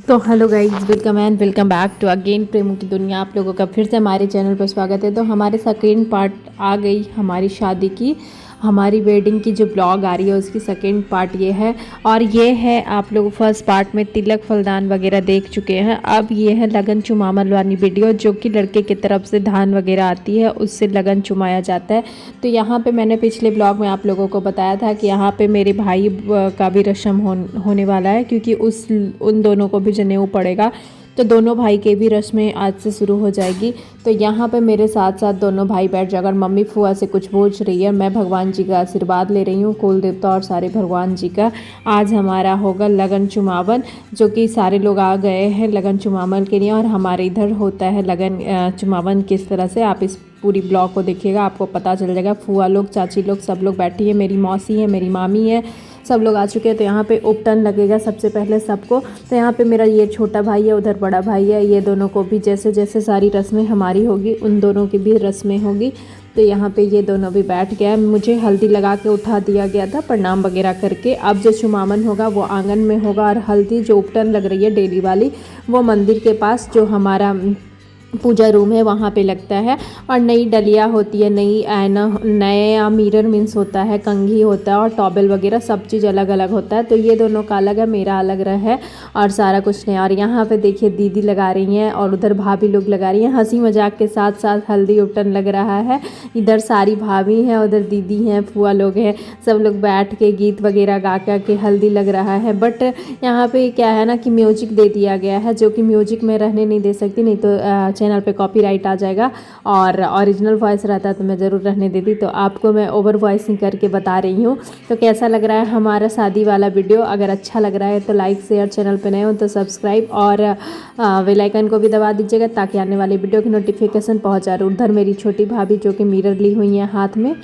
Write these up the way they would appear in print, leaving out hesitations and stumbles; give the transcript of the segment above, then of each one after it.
तो hello guys, welcome and welcome back to again प्रेमों की दुनिया। आप लोगों का फिर से हमारे चैनल पर स्वागत है। तो हमारे सेकेंड पार्ट आ गई हमारी शादी की, हमारी वेडिंग की जो ब्लॉग आ रही है उसकी सेकेंड पार्ट ये है। और ये है, आप लोग फर्स्ट पार्ट में तिलक फलदान वगैरह देख चुके हैं। अब ये है लगन चुमामल वाली वीडियो, जो कि लड़के की तरफ से धान वगैरह आती है, उससे लगन चुमाया जाता है। तो यहाँ पे मैंने पिछले ब्लॉग में आप लोगों को बताया था कि यहाँ पे मेरे भाई का भी रस्म होने वाला है, क्योंकि उन दोनों को भी जनेऊ पड़ेगा। तो दोनों भाई के भी रस्में आज से शुरू हो जाएगी। तो यहाँ पे मेरे साथ साथ दोनों भाई बैठ जाकर मम्मी फुआ से कुछ पूछ रही है, मैं भगवान जी का आशीर्वाद ले रही हूँ, कुल देवता और सारे भगवान जी का। आज हमारा होगा लगन चुमावन, जो कि सारे लोग आ गए हैं लगन चुमावन के लिए। और हमारे इधर होता है लगन चुमावन किस तरह से, आप इस पूरी ब्लॉग को देखिएगा, आपको पता चल जाएगा। फुआ लोग, चाची लोग, सब लोग बैठी है, मेरी मौसी है, मेरी मामी है, सब लोग आ चुके हैं। तो यहाँ पे उपटन लगेगा सबसे पहले सबको। तो यहाँ पे मेरा ये छोटा भाई है, उधर बड़ा भाई है, ये दोनों को भी जैसे जैसे सारी रस्में हमारी होगी उन दोनों की भी रस्में होगी। तो यहाँ पे ये दोनों भी बैठ गया। मुझे हल्दी लगा के उठा दिया गया था प्रणाम वगैरह करके। अब जो चुमावन होगा वो आंगन में होगा, और हल्दी जो उपटन लग रही है डेली वाली, वो मंदिर के पास जो हमारा पूजा रूम है वहाँ पे लगता है। और नई डलिया होती है, नई आईना, नया मिरर मीन्स होता है, कंघी होता है, और टॉबल वगैरह सब चीज़ अलग अलग होता है। तो ये दोनों का अलग है, मेरा अलग रहा है, और सारा कुछ नहीं। और यहाँ पे देखिए दीदी लगा रही हैं और उधर भाभी लोग लगा रही हैं। हंसी मजाक के साथ साथ हल्दी उपटन लग रहा है। इधर सारी भाभी हैं, उधर दीदी हैं, फुआ लोग हैं, सब लोग बैठ के गीत वगैरह गा के हल्दी लग रहा है। बट यहाँ पे क्या है ना कि म्यूजिक दे दिया गया है, जो कि म्यूजिक में रहने नहीं दे सकती, नहीं तो चैनल पे कॉपीराइट आ जाएगा। और ओरिजिनल वॉइस रहता तो मैं ज़रूर रहने देती। तो आपको मैं ओवर वॉइसिंग करके बता रही हूँ। तो कैसा लग रहा है हमारा शादी वाला वीडियो? अगर अच्छा लग रहा है तो लाइक शेयर, चैनल पे नए हो तो सब्सक्राइब, और बेल आइकन को भी दबा दीजिएगा, ताकि आने वाली वीडियो की नोटिफिकेशन पहुँच जाए। उधर मेरी छोटी भाभी जो कि मिरर ली हुई है हाथ में,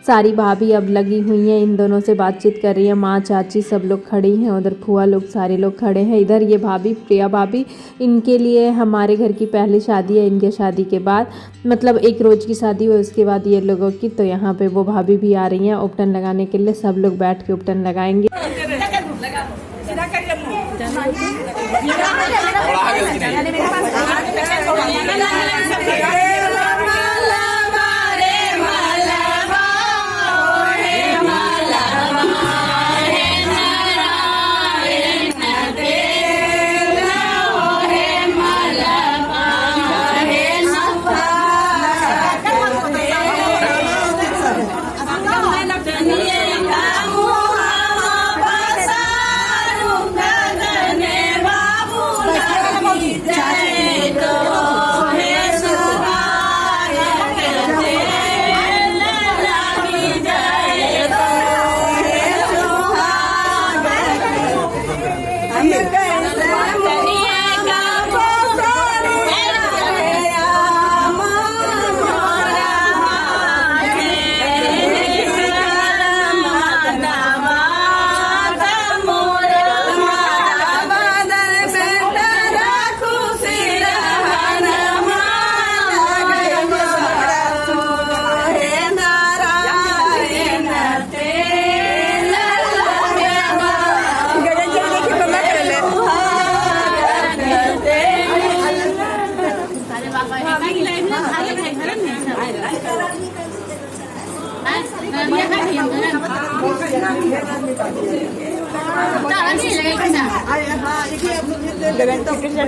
सारी भाभी अब लगी हुई हैं, इन दोनों से बातचीत कर रही है। माँ, चाची सब लोग खड़ी हैं, उधर फुआ लोग सारे लोग खड़े हैं। इधर ये भाभी, प्रिया भाभी, इनके लिए हमारे घर की पहली शादी है। इनके शादी के बाद, मतलब एक रोज़ की शादी हुई उसके बाद ये लोगों की। तो यहाँ पे वो भाभी भी आ रही हैं उपटन लगाने के लिए। सब लोग बैठ के उपटन लगाएंगे।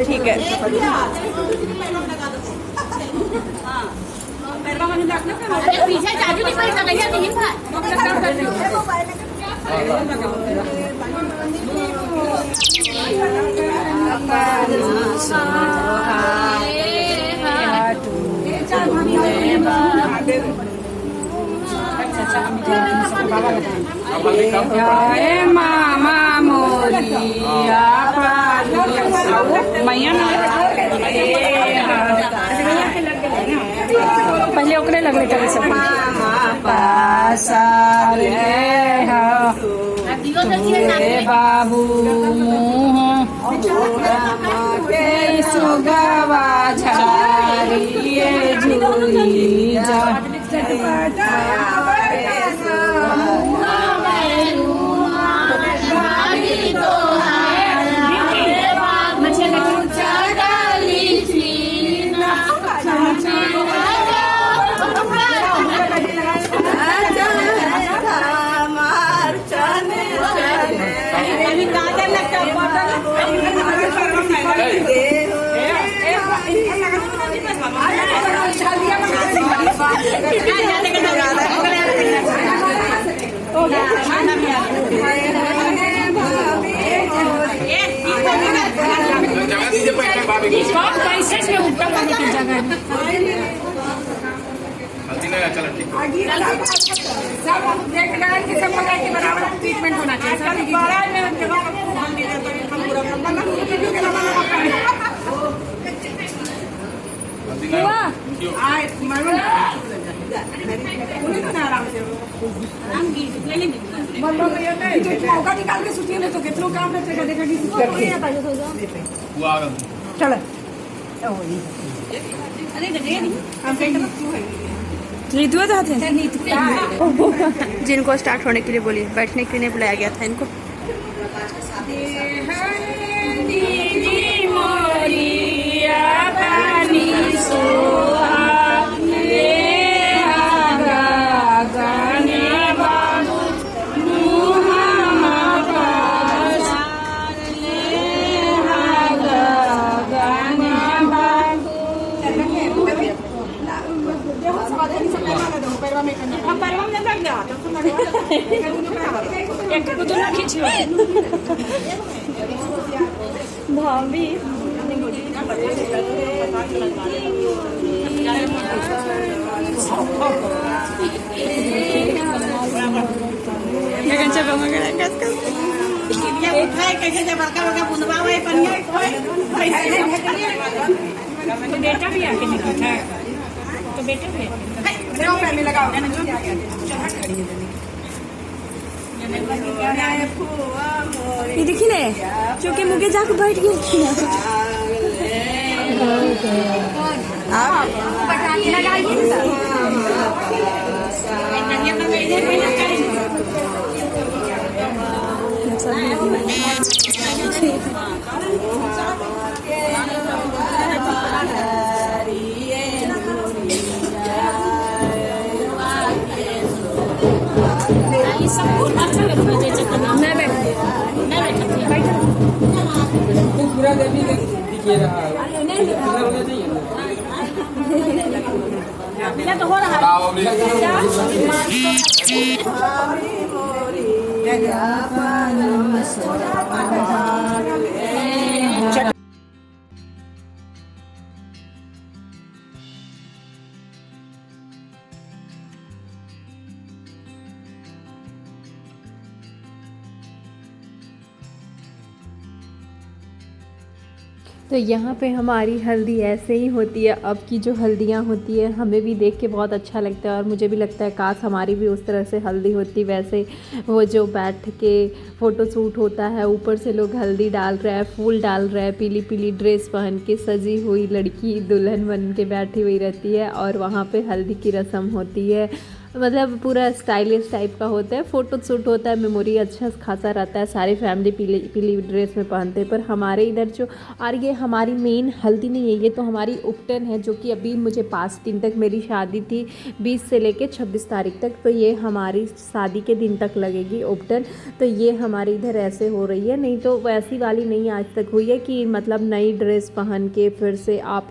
ठीक है। पीछे चाचू नहीं पड़ी कन्हैया नहीं था। मामा मोरिया मैया पहले ओकरे लगले करे सब बाबू सुगवा झरिए झूरी जा ट्रीटमेंट होना मौका निकाल के सुतिए नहीं तो कितनों काम बचेगा देखा चलो जिनको स्टार्ट होने के लिए बोलिए, बैठने के लिए नहीं बुलाया गया था इनको। भाभी बेटा भी आके निकलता है तो बेटा भी ये देखी ने चौके मुके जाके बैठ गई पूरा देवी दिखे रहा है तो हो रहा है। तो यहाँ पे हमारी हल्दी ऐसे ही होती है। अब की जो हल्दियाँ होती है हमें भी देख के बहुत अच्छा लगता है और मुझे भी लगता है काश हमारी भी उस तरह से हल्दी होती। वैसे वो जो बैठ के फ़ोटो शूट होता है, ऊपर से लोग हल्दी डाल रहे हैं, फूल डाल रहे हैं, पीली पीली ड्रेस पहन के सजी हुई लड़की दुल्हन बन के बैठी हुई रहती है और वहाँ पे हल्दी की रस्म होती है। मतलब पूरा स्टाइलिश टाइप का होता है, फ़ोटो शूट होता है, मेमोरी अच्छा खासा रहता है, सारी फैमिली पीली पीली ड्रेस में पहनते हैं। पर हमारे इधर जो और ये हमारी मेन हल्दी नहीं है, ये तो हमारी उपटन है जो कि अभी मुझे 5 दिन तक मेरी शादी थी 20 से लेके 26 तारीख तक, तो ये हमारी शादी के दिन तक लगेगी उपटन। तो ये हमारे इधर ऐसे हो रही है, नहीं तो वैसी वाली नहीं आज तक हुई है कि मतलब नई ड्रेस पहन के फिर से आप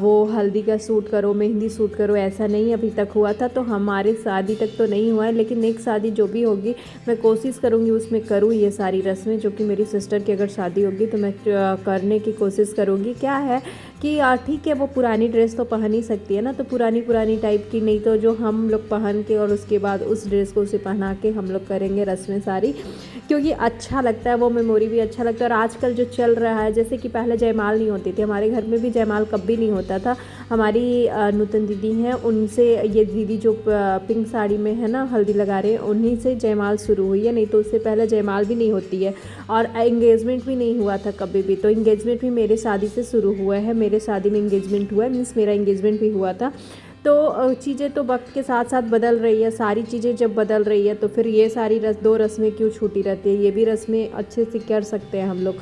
वो हल्दी का सूट करो, मेहंदी सूट करो, ऐसा नहीं अभी तक हुआ था। तो हमारे शादी तक तो नहीं हुआ है, लेकिन नेक्स्ट शादी जो भी होगी मैं कोशिश करूँगी उसमें करूँ ये सारी रस्में, जो कि मेरी सिस्टर की अगर शादी होगी तो मैं करने की कोशिश करूँगी। क्या है कि ठीक है वो पुरानी ड्रेस तो पहन ही सकती है ना, तो पुरानी टाइप की, नहीं तो जो हम लोग पहन के और उसके बाद उस ड्रेस को उसे पहना के हम लोग करेंगे रस्में सारी, क्योंकि अच्छा लगता है, वो मेमोरी भी अच्छा लगता है। और आजकल जो चल रहा है, जैसे कि पहले जयमाल नहीं होती थी, हमारे घर में भी जयमाल कभी नहीं होता था। हमारी नूतन दीदी हैं, उनसे ये दीदी जो पिंक साड़ी में है ना हल्दी लगा रहे हैं, उन्हीं से जयमाल शुरू हुई है, नहीं तो उससे पहले जयमाल भी नहीं होती है और एंगेजमेंट भी नहीं हुआ था कभी भी। तो एंगेजमेंट भी मेरे शादी से शुरू हुआ है, मेरे शादी में एंगेजमेंट हुआ है, मीन्स मेरा एंगेजमेंट भी हुआ था। तो चीज़ें तो वक्त के साथ साथ बदल रही है, सारी चीज़ें जब बदल रही है तो फिर ये सारी दो रस्में क्यों छूटी रहती है, ये भी रस्में अच्छे से कर सकते हैं हम लोग।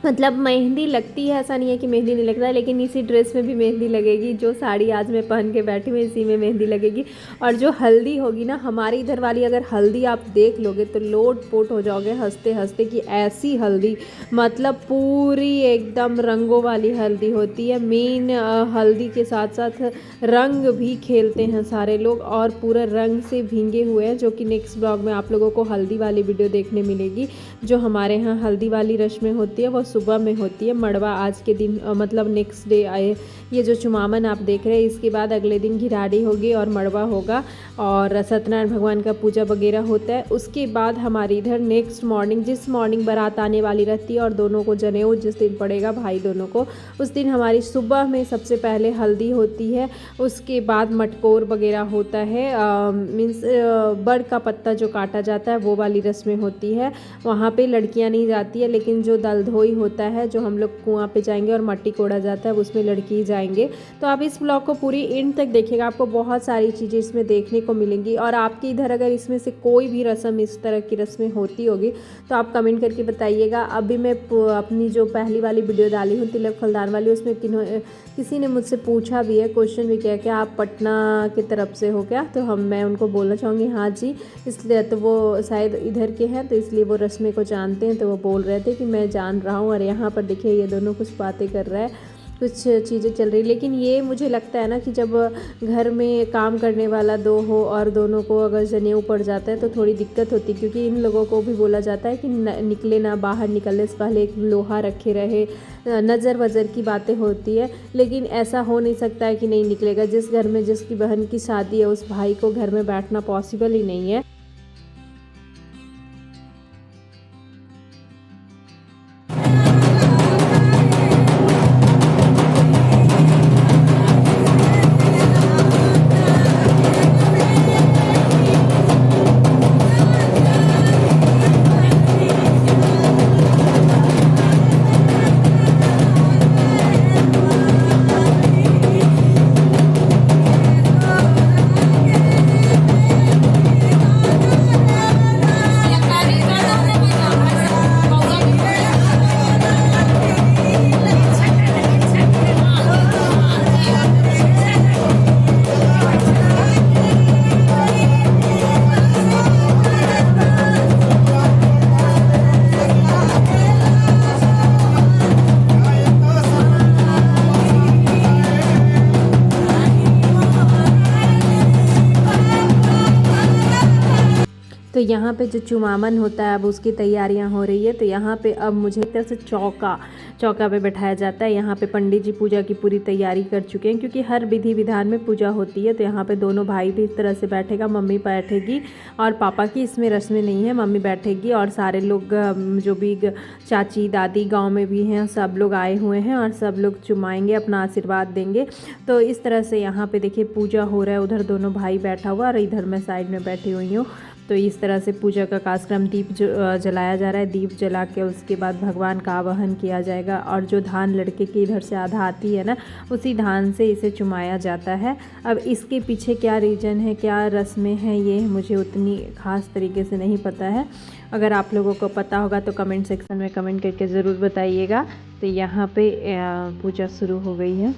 मतलब मेहंदी लगती है, ऐसा नहीं है कि मेहंदी नहीं लगता है, लेकिन इसी ड्रेस में भी मेहंदी लगेगी। जो साड़ी आज मैं पहन के बैठी हूँ इसी में मेहंदी लगेगी। और जो हल्दी होगी ना, हमारी इधर वाली अगर हल्दी आप देख लोगे तो लोट पोट हो जाओगे हंसते हंसते कि ऐसी हल्दी, मतलब पूरी एकदम रंगों वाली हल्दी होती है। मेन हल्दी के साथ साथ रंग भी खेलते हैं सारे लोग और पूरा रंग से भींगे हुए हैं, जो कि नेक्स्ट ब्लॉग में आप लोगों को हल्दी वाली वीडियो देखने मिलेगी। जो हमारे यहाँ हल्दी वाली रस्में होती है वो सुबह में होती है। मड़वा आज के दिन मतलब नेक्स्ट डे आए, ये जो चुमावन आप देख रहे हैं इसके बाद अगले दिन घिराड़ी होगी और मड़वा होगा और सत्यनारायण भगवान का पूजा वगैरह होता है। उसके बाद हमारी इधर नेक्स्ट मॉर्निंग, जिस मॉर्निंग बारात आने वाली रहती है और दोनों को जनेऊ जिस दिन पड़ेगा भाई दोनों को, उस दिन हमारी सुबह में सबसे पहले हल्दी होती है। उसके बाद मटकोर वगैरह होता है, मीन्स बड़ का पत्ता जो काटा जाता है वो वाली रस्में होती है। वहाँ पे लड़कियाँ नहीं जाती है, लेकिन जो दलधोई होता है जो हम लोग कुआं पे जाएंगे और मट्टी कोड़ा जाता है उसमें लड़की जाएंगे। तो आप इस ब्लॉग को पूरी एंड तक देखिएगा, आपको बहुत सारी चीज़ें इसमें देखने को मिलेंगी। और आपके इधर अगर इसमें से कोई भी रस्म इस तरह की रस्में होती होगी तो आप कमेंट करके बताइएगा। अभी मैं अपनी जो पहली वाली वीडियो डाली हूँ तिलक फलदान वाली, उसमें किसी ने मुझसे पूछा भी है, क्वेश्चन भी किया कि आप पटना की तरफ से हो क्या, तो मैं उनको बोलना चाहूँगी हाँ जी, इसलिए तो वो शायद इधर के हैं तो इसलिए वो रस्में को जानते हैं, तो वो बोल रहे थे कि मैं जान रहा हूँ। और यहाँ पर देखिए ये दोनों कुछ बातें कर रहा है, कुछ चीज़ें चल रही। लेकिन ये मुझे लगता है ना कि जब घर में काम करने वाला दो हो और दोनों को अगर जनेऊ पड़ जाता है तो थोड़ी दिक्कत होती है, क्योंकि इन लोगों को भी बोला जाता है कि निकले ना, बाहर निकलने से पहले एक लोहा रखे रहे, नज़र वज़र की बातें होती है। लेकिन ऐसा हो नहीं सकता है कि नहीं निकलेगा। जिस घर में जिसकी बहन की शादी है उस भाई को घर में बैठना पॉसिबल ही नहीं है। तो यहाँ पे जो चुमावन होता है अब उसकी तैयारियाँ हो रही है। तो यहाँ पे अब मुझे एक तरह से चौका पे बैठाया जाता है। यहाँ पे पंडित जी पूजा की पूरी तैयारी कर चुके हैं, क्योंकि हर विधि विधान में पूजा होती है। तो यहाँ पे दोनों भाई भी इस तरह से बैठेगा, मम्मी बैठेगी और पापा की इसमें रस्में नहीं है, मम्मी बैठेगी और सारे लोग जो भी चाची दादी गाँव में भी हैं सब लोग आए हुए हैं और सब लोग चुमाएँगे, अपना आशीर्वाद देंगे। तो इस तरह से यहाँ पे देखिए पूजा हो रहा है। उधर दोनों भाई बैठा हुआ और इधर मैं साइड में बैठी हुई हूँ। तो इस तरह से पूजा का कार्यक्रम दीप जलाया जा रहा है। दीप जला के उसके बाद भगवान का आवाहन किया जाएगा और जो धान लड़के के इधर से आधा आती है ना, उसी धान से इसे चुमाया जाता है। अब इसके पीछे क्या रीज़न है, क्या रस्में हैं, ये मुझे उतनी ख़ास तरीके से नहीं पता है। अगर आप लोगों को पता होगा तो कमेंट सेक्शन में कमेंट करके ज़रूर बताइएगा। तो यहाँ पे पूजा शुरू हो गई है।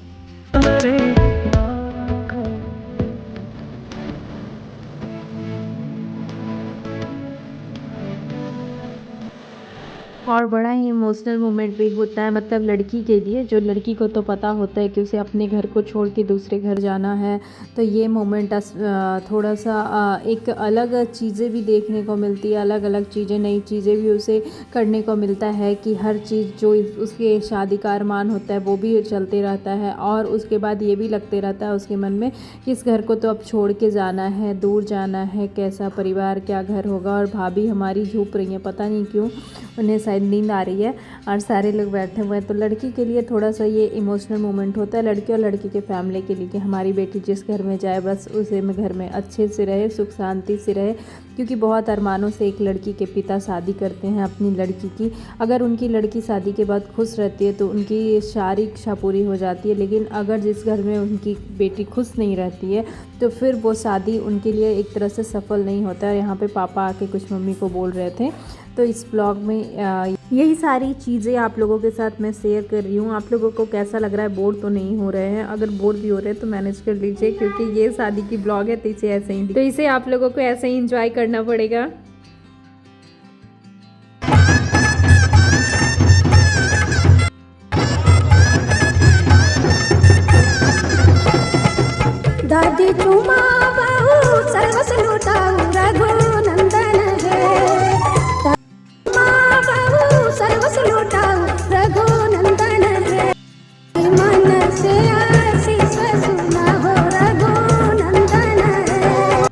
और बड़ा ही इमोशनल मोमेंट भी होता है, मतलब लड़की के लिए। जो लड़की को तो पता होता है कि उसे अपने घर को छोड़ के दूसरे घर जाना है, तो ये मोमेंट थोड़ा सा एक अलग चीज़ें भी देखने को मिलती है, अलग अलग चीज़ें, नई चीज़ें भी उसे करने को मिलता है कि हर चीज़ जो उसके शादी का अरमान होता है वो भी चलते रहता है। और उसके बाद ये भी लगते रहता है उसके मन में कि इस घर को तो अब छोड़ के जाना है, दूर जाना है, कैसा परिवार क्या घर होगा। और भाभी हमारी झूप रही है, पता नहीं क्यों, उन्हें शायद नींद आ रही है और सारे लोग बैठे हुए हैं। तो लड़की के लिए थोड़ा सा ये इमोशनल मोमेंट होता है, लड़की और लड़की के फैमिली के लिए, कि हमारी बेटी जिस घर में जाए बस उसे घर में अच्छे से रहे, सुख शांति से रहे। क्योंकि बहुत अरमानों से एक लड़की के पिता शादी करते हैं अपनी लड़की की। अगर उनकी लड़की शादी के बाद खुश रहती है तो उनकी सारी इच्छा पूरी हो जाती है। लेकिन अगर जिस घर में उनकी बेटी खुश नहीं रहती है तो फिर वो शादी उनके लिए एक तरह से सफल नहीं होता है। यहाँ पे पापा आके कुछ मम्मी को बोल रहे थे। तो इस ब्लॉग में यही सारी चीज़ें आप लोगों के साथ मैं शेयर कर रही हूँ। आप लोगों को कैसा लग रहा है? बोर तो नहीं हो रहे हैं? अगर बोर भी हो रहे हैं तो मैनेज कर लीजिए, क्योंकि ये शादी की ब्लॉग है तो इसे ऐसे ही, तो इसे आप लोगों को ऐसे ही इंजॉय करना पड़ेगा। दादी चुमा बाहू सर्वस लुटाऊ रघुनंदन है, चुमा बाहू सर्वस लुटाऊ रघुनंदन है, मन से आशीष सुना हो रघुनंदन है।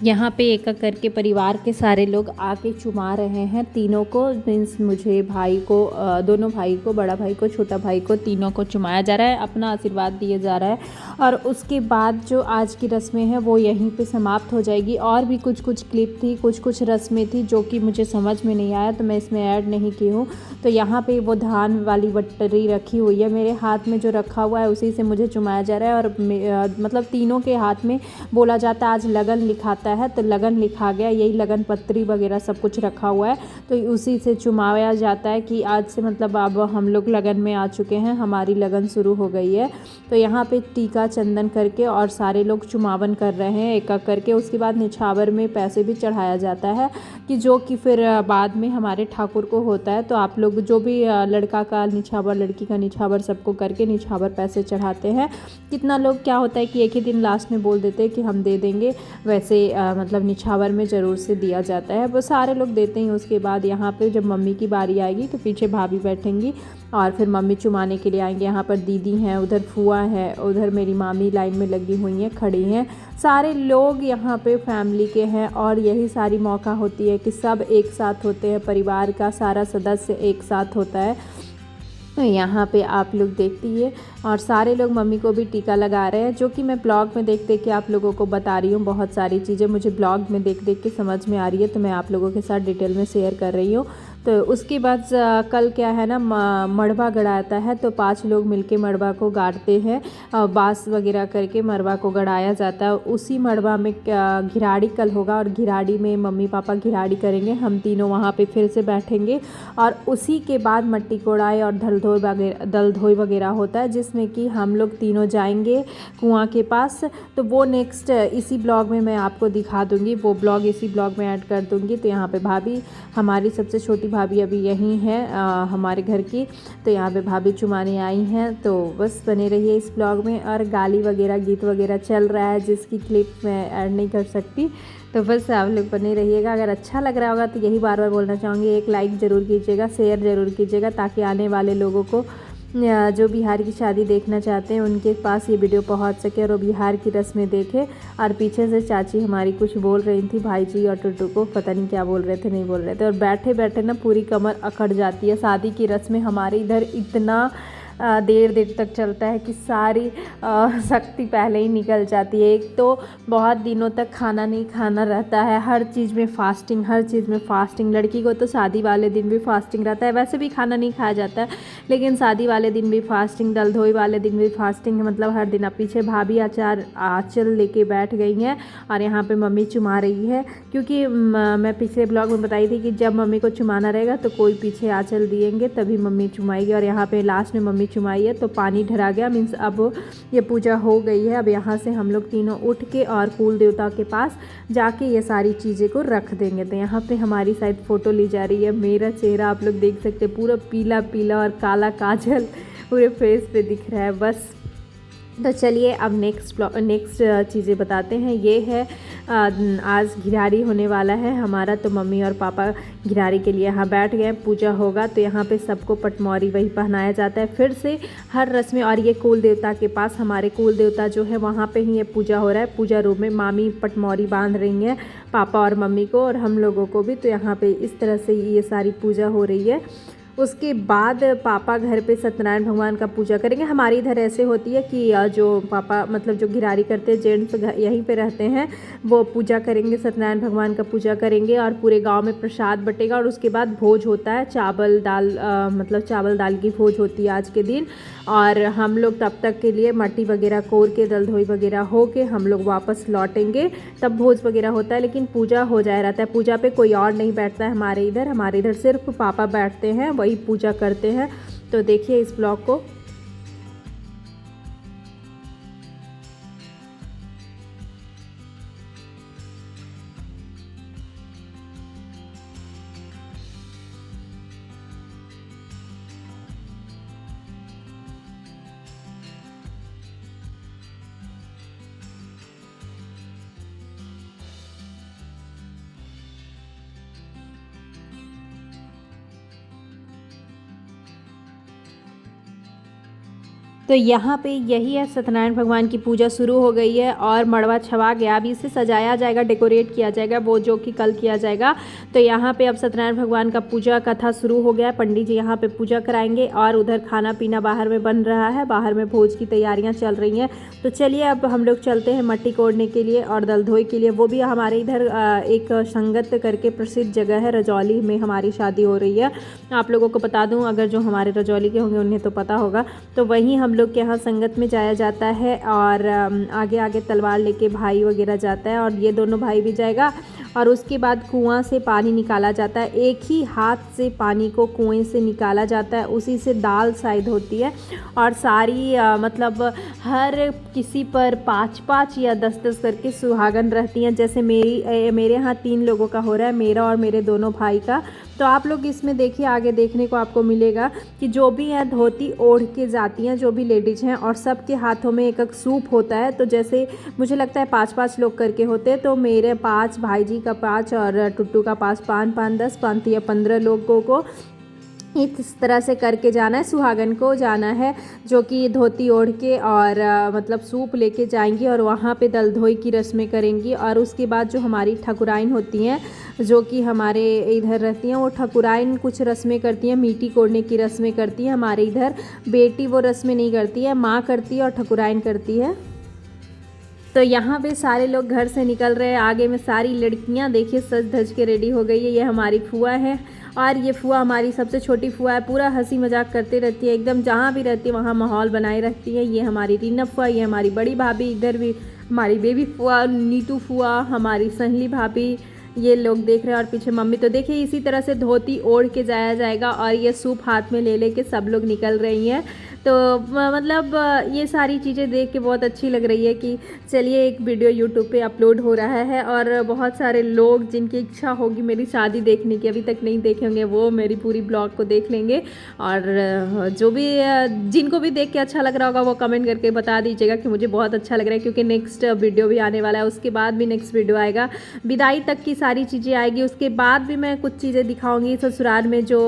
यहाँ पे एक एक करके परिवार के सारे लोग आके चुमा रहे हैं तीनों को, मीन्स मुझे, भाई को, दोनों भाई को, बड़ा भाई को, छोटा भाई को, तीनों को चुमाया जा रहा है, अपना आशीर्वाद दिया जा रहा है। और उसके बाद जो आज की रस्में हैं वो यहीं पे समाप्त हो जाएगी। और भी कुछ कुछ क्लिप थी, कुछ कुछ रस्में थी जो कि मुझे समझ में नहीं आया, तो मैं इसमें ऐड नहीं की हूँ। तो यहाँ पे वो धान वाली बटरी रखी हुई है, मेरे हाथ में जो रखा हुआ है उसी से मुझे चुमाया जा रहा है। और मतलब तीनों के हाथ में बोला जाता है आज लगन लिखाता है, तो लगन लिखा गया, यही लगन पत्री वगैरह सब कुछ रखा हुआ है, तो उसी से चुमाया जाता है कि आज से मतलब अब हम लोग लगन में आ चुके हैं, हमारी लगन शुरू हो गई है। तो यहाँ पे टीका चंदन करके और सारे लोग चुमावन कर रहे हैं एक एक करके। उसके बाद निछावर में पैसे भी चढ़ाया जाता है, कि जो कि फिर बाद में हमारे ठाकुर को होता है। तो आप लोग जो भी लड़का का निछावर, लड़की का निछावर, सबको करके निछावर पैसे चढ़ाते हैं। कितना लोग क्या होता है कि एक ही दिन लास्ट में बोल देते हैं कि हम दे देंगे, वैसे मतलब निछावर में ज़रूर से दिया जाता है, वो सारे लोग देते हैं। उसके बाद यहाँ पे जब मम्मी की बारी आएगी तो पीछे भाभी बैठेंगी और फिर मम्मी चुमाने के लिए आएंगे। यहाँ पर दीदी हैं, उधर फुआ है, उधर मेरी मामी लाइन में लगी हुई हैं, खड़ी हैं। सारे लोग यहाँ पे फैमिली के हैं और यही सारी मौका होती है कि सब एक साथ होते हैं, परिवार का सारा सदस्य एक साथ होता है। तो यहाँ पे आप लोग देखती और सारे लोग मम्मी को भी टीका लगा रहे हैं, जो कि मैं ब्लॉग में देख देख के आप लोगों को बता रही हूँ। बहुत सारी चीज़ें मुझे ब्लॉग में देख देख के समझ में आ रही है, तो मैं आप लोगों के साथ डिटेल में शेयर कर रही हूँ। तो उसके बाद कल क्या है ना, मड़वा गड़ाता है, तो 5 लोग मिलके मड़वा को गाड़ते हैं, बाँस वगैरह करके मड़वा को गड़ाया जाता है। उसी मड़वा में घिराड़ी कल होगा और घिराड़ी में मम्मी पापा घिराड़ी करेंगे, हम तीनों वहाँ पे फिर से बैठेंगे। और उसी के बाद मट्टी कोड़ाई और दलधोई वगैरह होता है, जिसमें कि हम लोग तीनों जाएंगे कुआं के पास। तो वो नेक्स्ट इसी ब्लॉग में मैं आपको दिखा दूँगी, वो ब्लॉग इसी ब्लॉग में ऐड कर दूँगी। तो यहाँ पे भाभी, हमारी सबसे छोटी भाभी अभी यहीं है हमारे घर की, तो यहाँ पे भाभी चुमाने आई हैं। तो बस बने रहिए इस ब्लॉग में। और गाली वगैरह, गीत वगैरह चल रहा है, जिसकी क्लिप मैं ऐड नहीं कर सकती, तो बस आप लोग बने रहिएगा। अगर अच्छा लग रहा होगा तो यही बार बार बोलना चाहूँगी, एक लाइक ज़रूर कीजिएगा, शेयर ज़रूर कीजिएगा, ताकि आने वाले लोगों को जो बिहार की शादी देखना चाहते हैं उनके पास ये वीडियो पहुंच सके और वो बिहार की रस्में देखें। और पीछे से चाची हमारी कुछ बोल रही थी भाई जी और टुटू को, पता नहीं क्या बोल रहे थे, नहीं बोल रहे थे। और बैठे बैठे ना पूरी कमर अकड़ जाती है। शादी की रस्में हमारे इधर इतना देर तक चलता है कि सारी शक्ति पहले ही निकल जाती है। एक तो बहुत दिनों तक खाना नहीं खाना रहता है, हर चीज़ में फास्टिंग, हर चीज़ में फास्टिंग। लड़की को तो शादी वाले दिन भी फास्टिंग रहता है, वैसे भी खाना नहीं खाया जाता है, लेकिन शादी वाले दिन भी फास्टिंग, दलधोई वाले दिन भी फास्टिंग, मतलब हर दिन। अब पीछे भाभी आंचल लेके बैठ गई हैं और यहाँ पे मम्मी चुमा रही है, क्योंकि मैं पिछले ब्लॉग में बताई थी कि जब मम्मी को चुमाना रहेगा तो कोई पीछे आंचल दिएंगे तभी मम्मी चुमाएगी। और यहाँ पे लास्ट में मम्मी चुमाई है तो पानी ढरा गया, मीन्स अब ये पूजा हो गई है। अब यहाँ से हम लोग तीनों उठ के और कुल देवता के पास जाके ये सारी चीज़ें को रख देंगे। तो यहाँ पे हमारी साइड फ़ोटो ली जा रही है। मेरा चेहरा आप लोग देख सकते हैं, पूरा पीला पीला और काला काजल पूरे फेस पे दिख रहा है। बस तो चलिए अब नेक्स्ट चीज़ें बताते हैं। ये है आज घिरारी होने वाला है हमारा, तो मम्मी और पापा घिरारी के लिए यहाँ बैठ गए, पूजा होगा। तो यहाँ पे सबको पटमौरी वही पहनाया जाता है फिर से हर रस्म। और ये कुल देवता के पास, हमारे कुल देवता जो है वहाँ पे ही ये पूजा हो रहा है। पूजा रूम में मामी पटमौरी बांध रही हैं पापा और मम्मी को और हम लोगों को भी। तो यहाँ पे इस तरह से ये सारी पूजा हो रही है। उसके बाद पापा घर पे सत्यनारायण भगवान का पूजा करेंगे। हमारी इधर ऐसे होती है कि जो पापा मतलब जो घिरारी करते हैं जेंट्स यहीं पे रहते हैं, वो पूजा करेंगे, सत्यनारायण भगवान का पूजा करेंगे और पूरे गांव में प्रसाद बटेगा और उसके बाद भोज होता है, चावल दाल मतलब चावल दाल की भोज होती है आज के दिन। और हम लोग तब तक के लिए मट्टी वगैरह कोर के दलधोई वगैरह हो के हम लोग वापस लौटेंगे, तब भोज वगैरह होता है। लेकिन पूजा हो जाया रहता है, पूजा पे कोई और नहीं बैठता है हमारे इधर सिर्फ पापा बैठते हैं, वही पूजा करते हैं। तो देखिए इस ब्लॉग को। तो यहाँ पे यही है, सत्यनारायण भगवान की पूजा शुरू हो गई है और मड़वा छवा गया। अभी इसे सजाया जाएगा, डेकोरेट किया जाएगा, वो जो कि कल किया जाएगा। तो यहाँ पे अब सत्यनारायण भगवान का पूजा कथा शुरू हो गया है। पंडित जी यहाँ पे पूजा कराएंगे और उधर खाना पीना बाहर में बन रहा है, बाहर में भोज की तैयारियाँ चल रही हैं। तो चलिए अब हम लोग चलते हैं मट्टी कोड़ने के लिए और दलधोई के लिए। वो भी हमारे इधर एक संगत करके प्रसिद्ध जगह है, रजौली में हमारी शादी हो रही है। आप लोगों को बता दूँ, अगर जो हमारे रजौली के होंगे उन्हें तो पता होगा। तो वहीं हम लोग के यहाँ संगत में जाया जाता है और आगे आगे तलवार लेके भाई वगैरह जाता है और ये दोनों भाई भी जाएगा। और उसके बाद कुआं से पानी निकाला जाता है, एक ही हाथ से पानी को कुएं से निकाला जाता है, उसी से दाल शायद होती है। और सारी मतलब हर किसी पर 5-5 या 10-10 करके सुहागन रहती हैं। जैसे मेरे यहाँ 3 लोगों का हो रहा है, मेरा और मेरे दोनों भाई का। तो आप लोग इसमें देखिए, आगे देखने को आपको मिलेगा कि जो भी है धोती ओढ़ के जाती हैं जो भी लेडीज़ हैं, और सबके हाथों में एक सूप होता है। तो जैसे मुझे लगता है 5-5 लोग करके होते हैं, तो मेरे 5, भाई जी का 5 और टुट्टू का 5, 5, 10, 5 या 15 लोगों को इस तरह से करके जाना है। सुहागन को जाना है जो कि धोती ओढ़ के और मतलब सूप लेके जाएंगी और वहाँ पे दलधोई की रस्में करेंगी। और उसके बाद जो हमारी ठकुराइन होती हैं जो कि हमारे इधर रहती हैं, वो ठकुराइन कुछ रस्में करती हैं, मिट्टी कोड़ने की रस्में करती हैं। हमारे इधर बेटी वो रस्में नहीं करती है, माँ करती है और ठकुराइन करती है। तो यहाँ पे सारे लोग घर से निकल रहे हैं, आगे में सारी लड़कियाँ देखिए सज धज के रेडी हो गई है। ये हमारी फुआ है और ये फुआ हमारी सबसे छोटी फुआ है, पूरा हंसी मजाक करते रहती है, एकदम जहाँ भी रहती है वहाँ माहौल बनाए रखती है। ये हमारी रीना फुआ, ये हमारी बड़ी भाभी, इधर भी हमारी बेबी फुआ, नीतू फुआ, हमारी सहली भाभी, ये लोग देख रहे हैं और पीछे मम्मी। तो देखिए इसी तरह से धोती ओढ़ के जाया जाएगा और ये सूप हाथ में ले लेके सब लोग निकल रही हैं। तो मतलब ये सारी चीज़ें देख के बहुत अच्छी लग रही है कि चलिए एक वीडियो यूट्यूब पे अपलोड हो रहा है और बहुत सारे लोग जिनकी इच्छा होगी मेरी शादी देखने की, अभी तक नहीं देखे होंगे, वो मेरी पूरी ब्लॉग को देख लेंगे। और जो भी जिनको भी देख के अच्छा लग रहा होगा वो कमेंट करके बता दीजिएगा कि मुझे बहुत अच्छा लग रहा है, क्योंकि नेक्स्ट वीडियो भी आने वाला है, उसके बाद भी नेक्स्ट वीडियो आएगा, विदाई तक की सारी चीज़ें आएगी। उसके बाद भी मैं कुछ चीज़ें दिखाऊंगी ससुराल में जो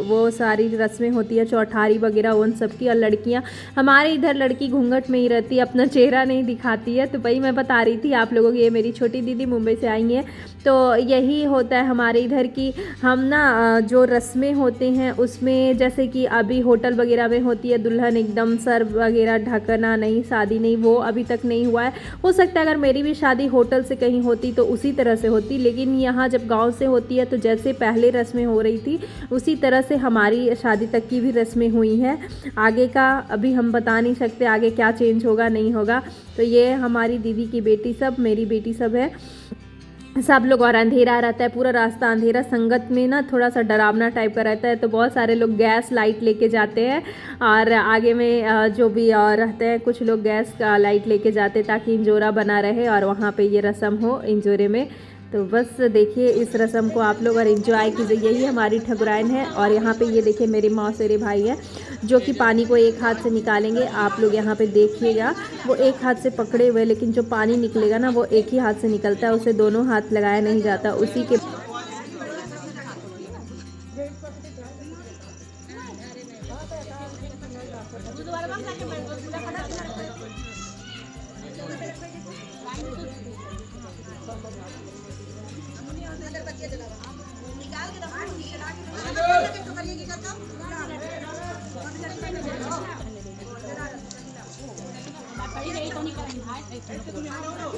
वो सारी रस्में होती है, चौठारी वगैरह उन सब की। और लड़कियां, हमारे इधर लड़की घूंघट में ही रहती है, अपना चेहरा नहीं दिखाती है। तो वही मैं बता रही थी आप लोगों की, ये मेरी छोटी दीदी मुंबई से आई हैं। तो यही होता है हमारे इधर की, हम ना जो रस्में होते हैं उसमें जैसे कि अभी होटल वगैरह में होती है दुल्हन एकदम सर वगैरह ढकना नहीं, शादी नहीं, वो अभी तक नहीं हुआ है। हो सकता है अगर मेरी भी शादी होटल से कहीं होती तो उसी तरह से होती, लेकिन यहाँ जब गांव से होती है तो जैसे पहले रस्में हो रही थी उसी तरह से हमारी शादी तक की भी रस्में हुई हैं। आगे का अभी हम बता नहीं सकते आगे क्या चेंज होगा नहीं होगा। तो ये हमारी दीदी की बेटी सब, मेरी बेटी सब है, सब लोग। और अंधेरा रहता है, पूरा रास्ता अंधेरा, संगत में ना थोड़ा सा डरावना टाइप का रहता है। तो बहुत सारे लोग गैस लाइट लेके जाते हैं और आगे में जो भी रहते हैं कुछ लोग गैस का लाइट लेके जाते हैं ताकि इंजोरा बना रहे और वहाँ पे ये रस्म हो इंजोरे में। तो बस देखिए इस रस्म को आप लोग और एंजॉय कीजिए। यही हमारी ठकुराइन है। और यहाँ पे ये देखिए मेरे मौसेरे भाई है जो कि पानी को एक हाथ से निकालेंगे। आप लोग यहाँ पे देखिएगा, वो एक हाथ से पकड़े हुए, लेकिन जो पानी निकलेगा ना वो एक ही हाथ से निकलता है, उसे दोनों हाथ लगाया नहीं जाता। उसी के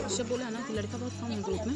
उससे बोला ना कि लड़का बहुत कम है ग्रुप में,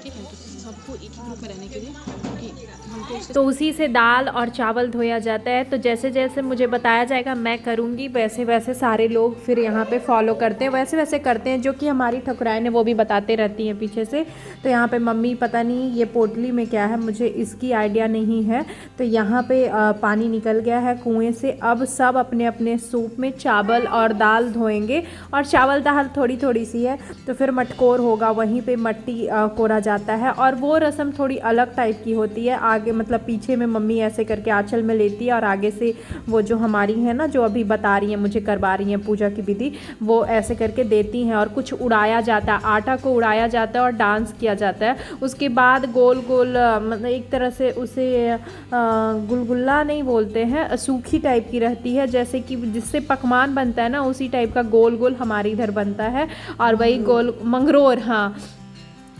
ठीक है, तो सबको एक ही ग्रुप में रहने के लिए, क्योंकि हमको तो उसी से दाल और चावल धोया जाता है। तो जैसे जैसे मुझे बताया जाएगा मैं करूँगी, वैसे वैसे सारे लोग फिर यहाँ पे फॉलो करते हैं, वैसे वैसे करते हैं, जो कि हमारी ठकुराइन है वो भी बताते रहती हैं पीछे से। तो यहाँ पे मम्मी पता नहीं ये पोटली में क्या है, मुझे इसकी आइडिया नहीं है। तो यहाँ पे पानी निकल गया है कुएँ से। अब सब अपने अपने सूप में चावल और दाल धोएंगे, और चावल दाल थोड़ी थोड़ी सी है तो फिर मटकोर होगा, वहीं पे मट्टी कोरा जाता है। और वो रस्म थोड़ी अलग टाइप की होती है। आगे मतलब पीछे में मम्मी ऐसे करके आंचल में लेती है, और आगे से वो जो हमारी है ना, जो अभी बता रही हैं मुझे करवा रही हैं पूजा की विधि, वो ऐसे करके देती हैं। और कुछ उड़ाया जाता है, आटा को उड़ाया जाता है और डांस किया जाता है। उसके बाद गोल गोल मतलब एक तरह से उसे गुलगुल्ला नहीं बोलते हैं, सूखी टाइप की रहती है, जैसे कि जिससे पकवान बनता है ना, उसी टाइप का गोल गोल हमारे इधर बनता है। और वही गोल मंगरोर, हाँ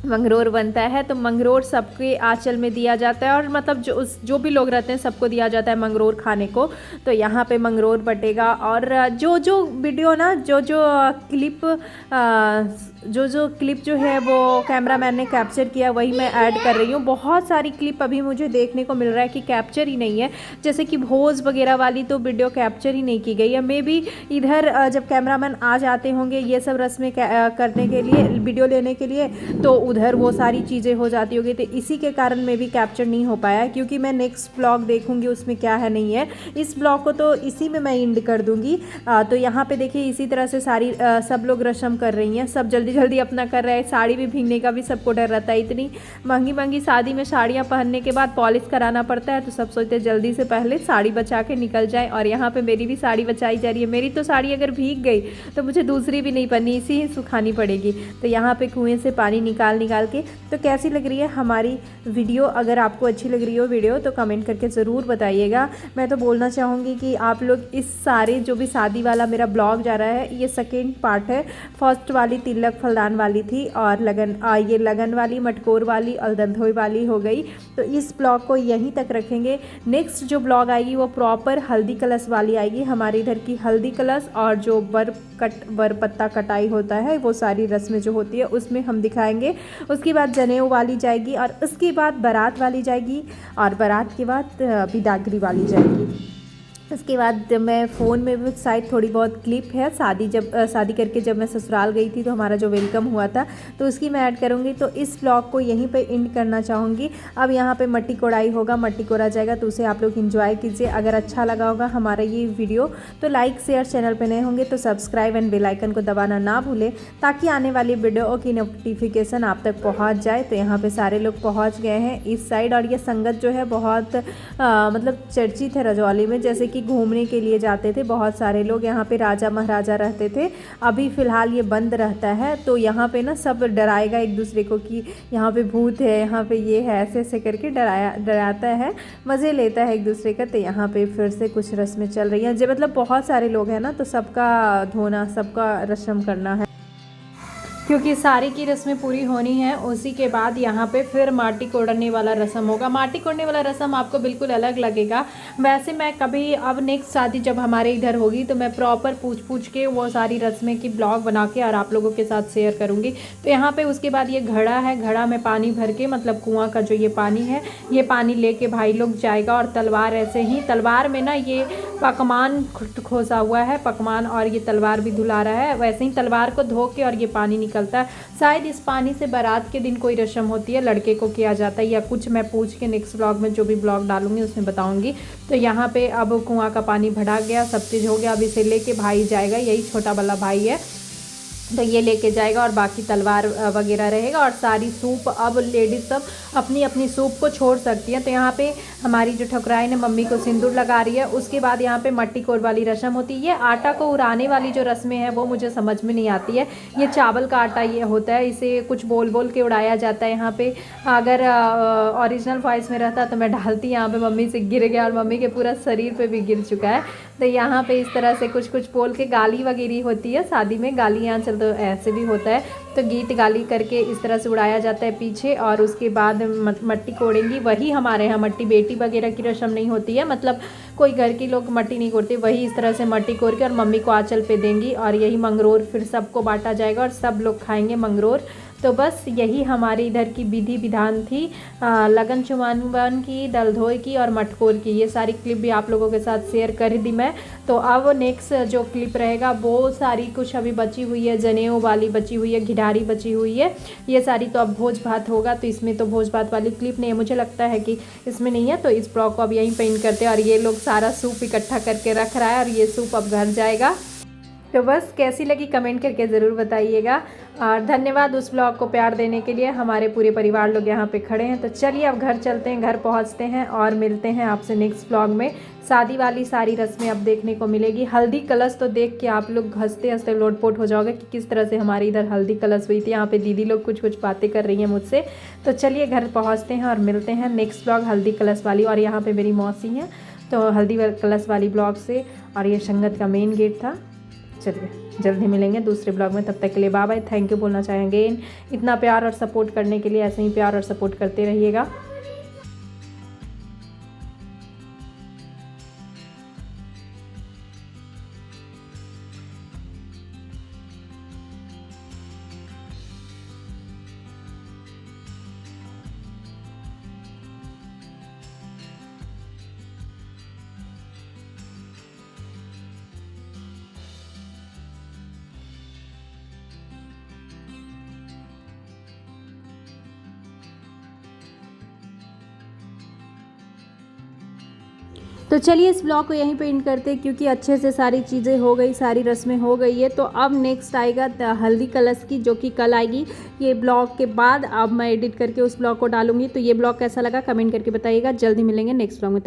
मंगरोर बनता है। तो मंगरोर सबके आंचल में दिया जाता है, और मतलब जो भी लोग रहते हैं सबको दिया जाता है मंगरोर खाने को। तो यहाँ पे मंगरोर बटेगा। और जो वीडियो ना, जो क्लिप जो है वो कैमरामैन ने कैप्चर किया, वही मैं ऐड कर रही हूँ। बहुत सारी क्लिप अभी मुझे देखने को मिल रहा है कि कैप्चर ही नहीं है, जैसे कि भोज वगैरह वाली तो वीडियो कैप्चर ही नहीं की गई है। मे बी इधर जब कैमरामैन आ जाते होंगे ये सब रस्में करने के लिए, वीडियो लेने के लिए, तो उधर वो सारी चीज़ें हो जाती होगी। तो इसी के कारण में भी कैप्चर नहीं हो पाया, क्योंकि मैं नेक्स्ट ब्लॉग देखूंगी उसमें क्या है नहीं है। इस ब्लॉग को तो इसी में मैं एंड कर दूंगी। तो यहाँ पे देखिए इसी तरह से सारी सब लोग रस्म कर रही हैं, सब जल्दी जल्दी अपना कर रहे हैं। साड़ी भी भीगने का भी सबको डर रहता है, इतनी महंगी महंगी शादी में साड़ियाँ पहनने के बाद पॉलिश कराना पड़ता है, तो सब सोचते हैं जल्दी से पहले साड़ी बचा के निकल जाए। और यहाँ पे मेरी भी साड़ी बचाई जा रही है। मेरी तो साड़ी अगर भीग गई तो मुझे दूसरी भी नहीं पहननी, इसी ही सुखानी पड़ेगी। तो यहाँ पे कुएँ से पानी निकाल के। तो कैसी लग रही है हमारी वीडियो? अगर आपको अच्छी लग रही हो वीडियो तो कमेंट करके ज़रूर बताइएगा। मैं तो बोलना चाहूँगी कि आप लोग इस सारे जो भी शादी वाला मेरा ब्लॉग जा रहा है, ये सेकेंड पार्ट है। फर्स्ट वाली तिलक फलदान वाली थी, और ये लगन वाली, मटकोर वाली और दंधोई वाली हो गई। तो इस ब्लॉग को यहीं तक रखेंगे। नेक्स्ट जो ब्लॉग आएगी वो प्रॉपर हल्दी कलश वाली आएगी। हमारे इधर की हल्दी कलश और जो वर पत्ता कटाई होता है, वो सारी रस्में जो होती है उसमें हम दिखाएंगे। उसके बाद जनेऊ वाली जाएगी, और उसके बाद बारात वाली जाएगी, और बारात के बाद बिदागरी वाली जाएगी। उसके बाद मैं फ़ोन में भी शायद थोड़ी बहुत क्लिप है, शादी करके जब मैं ससुराल गई थी तो हमारा जो वेलकम हुआ था, तो उसकी मैं ऐड करूँगी। तो इस ब्लॉग को यहीं पे एंड करना चाहूँगी। अब यहाँ पे मट्टी कोड़ाई होगा, मट्टी कोड़ा जाएगा, तो उसे आप लोग एंजॉय कीजिए। अगर अच्छा लगा होगा हमारा ये वीडियो तो लाइक शेयर, चैनल पर नए होंगे तो सब्सक्राइब एंड बेल आइकन को दबाना ना भूलें, ताकि आने वाली वीडियो की नोटिफिकेशन आप तक पहुँच जाए। तो यहाँ पर सारे लोग पहुँच गए हैं इस साइड, और ये संगत जो है बहुत मतलब चर्चित है रजौली में, जैसे कि घूमने के लिए जाते थे बहुत सारे लोग। यहाँ पे राजा महाराजा रहते थे। अभी फ़िलहाल ये बंद रहता है। तो यहाँ पे ना सब डराएगा एक दूसरे को कि यहाँ पे भूत है, यहाँ पे ये है, ऐसे ऐसे करके डराता है, मज़े लेता है एक दूसरे का। तो यहाँ पे फिर से कुछ रस्में चल रही हैं, जो मतलब बहुत सारे लोग हैं ना, तो सबका धोना, सबका रस्म करना है, क्योंकि सारी की रस्में पूरी होनी है। उसी के बाद यहाँ पे फिर माटी कोड़ने वाला रस्म होगा। माटी कोड़ने वाला रस्म आपको बिल्कुल अलग लगेगा। वैसे मैं कभी अब नेक्स्ट शादी जब हमारे इधर होगी तो मैं प्रॉपर पूछ के वो सारी रस्में की ब्लॉग बना के और आप लोगों के साथ शेयर करूँगी। तो यहाँ पे उसके बाद ये घड़ा है, घड़ा में पानी भर के, मतलब कुआँ का जो ये पानी है, ये पानी लेके भाई लोग जाएगा। और तलवार ऐसे ही, तलवार में ना ये पकवान खोसा हुआ है, पकवान, और ये तलवार भी धुला रहा है। वैसे ही तलवार को धो के और ये पानी निकलता है। शायद इस पानी से बारात के दिन कोई रस्म होती है, लड़के को किया जाता है, या कुछ मैं पूछ के नेक्स्ट ब्लॉग में जो भी ब्लॉग डालूंगी उसमें बताऊंगी। तो यहाँ पे अब कुआं का पानी भरा गया, सब चीज़ हो गया। अब इसे लेके भाई जाएगा, यही छोटा वाला भाई है, तो ये लेके जाएगा, और बाकी तलवार वगैरह रहेगा। और सारी सूप अब लेडीज़ सब अपनी अपनी सूप को छोड़ सकती हैं। तो यहाँ पे हमारी जो ठकुराइन है मम्मी को सिंदूर लगा रही है। उसके बाद यहाँ पे मट्टी कोड़ वाली रस्म होती है। ये आटा को उड़ाने वाली जो रस्में हैं वो मुझे समझ में नहीं आती है। ये चावल का आटा ये होता है, इसे कुछ बोल बोल के उड़ाया जाता है। यहाँ पे अगर ओरिजिनल वॉइस में रहता तो मैं डालती, यहाँ पे मम्मी से गिर गया और मम्मी के पूरा शरीर पे भी गिर चुका है। तो यहाँ पे इस तरह से कुछ कुछ बोल के गाली वगैरह होती है, शादी में गालियाँ आजकल तो ऐसे भी होता है। तो गीत गाली करके इस तरह से उड़ाया जाता है पीछे, और उसके बाद मट्टी कोड़ेंगी। वही हमारे यहाँ मट्टी बेटी वगैरह की रस्म नहीं होती है, मतलब कोई घर के लोग मट्टी नहीं कोड़ते, वही इस तरह से मट्टी कोड़ के और मम्मी को आंचल पे देंगी, और यही मंगरोर फिर सबको बांटा जाएगा और सब लोग खाएंगे मंगरोर। तो बस यही हमारे इधर की विधि विधान थी लगन चुमावन की, दलधोई की और मटकोर की। ये सारी क्लिप भी आप लोगों के साथ शेयर कर दी मैं। तो अब नेक्स्ट जो क्लिप रहेगा वो सारी कुछ अभी बची हुई है, जनेऊ वाली बची हुई है, घिडारी बची हुई है, ये सारी तो अब भोज भात होगा। तो इसमें तो भोज भात वाली क्लिप नहीं है, मुझे लगता है कि इसमें नहीं है। तो इस ब्लॉग को अब यहीं पेंट करते हैं। और ये लोग सारा सूप इकट्ठा करके रख रहा है और ये सूप अब घर जाएगा। तो बस कैसी लगी कमेंट करके ज़रूर बताइएगा, और धन्यवाद उस ब्लॉग को प्यार देने के लिए। हमारे पूरे परिवार लोग यहाँ पे खड़े हैं। तो चलिए अब घर चलते हैं, घर पहुँचते हैं और मिलते हैं आपसे नेक्स्ट ब्लॉग में। शादी वाली सारी रस्में अब देखने को मिलेगी। हल्दी कलश तो देख के आप लोग हंसते हंसते लोटपोट हो जाओगे कि किस तरह से हमारे इधर हल्दी कलश हुई थी। यहाँ पे दीदी लोग कुछ कुछ बातें कर रही हैं मुझसे। तो चलिए घर पहुँचते हैं और मिलते हैं नेक्स्ट ब्लॉग हल्दी कलश वाली। और यहाँ पर मेरी मौसी हैं, तो हल्दी कलश वाली ब्लॉग से। और ये संगत का मेन गेट था। चलिए जल्दी मिलेंगे दूसरे ब्लॉग में, तब तक के लिए बाय बाय। थैंक यू बोलना चाहेंगे इतना प्यार और सपोर्ट करने के लिए। ऐसे ही प्यार और सपोर्ट करते रहिएगा। तो चलिए इस ब्लॉग को यहीं पे एंड करते हैं, क्योंकि अच्छे से सारी चीज़ें हो गई, सारी रस्में हो गई है। तो अब नेक्स्ट आएगा हल्दी कलश की, जो कि कल आएगी। ये ब्लॉग के बाद अब मैं एडिट करके उस ब्लॉग को डालूंगी। तो ये ब्लॉग कैसा लगा कमेंट करके बताइएगा। जल्दी मिलेंगे नेक्स्ट ब्लॉग में।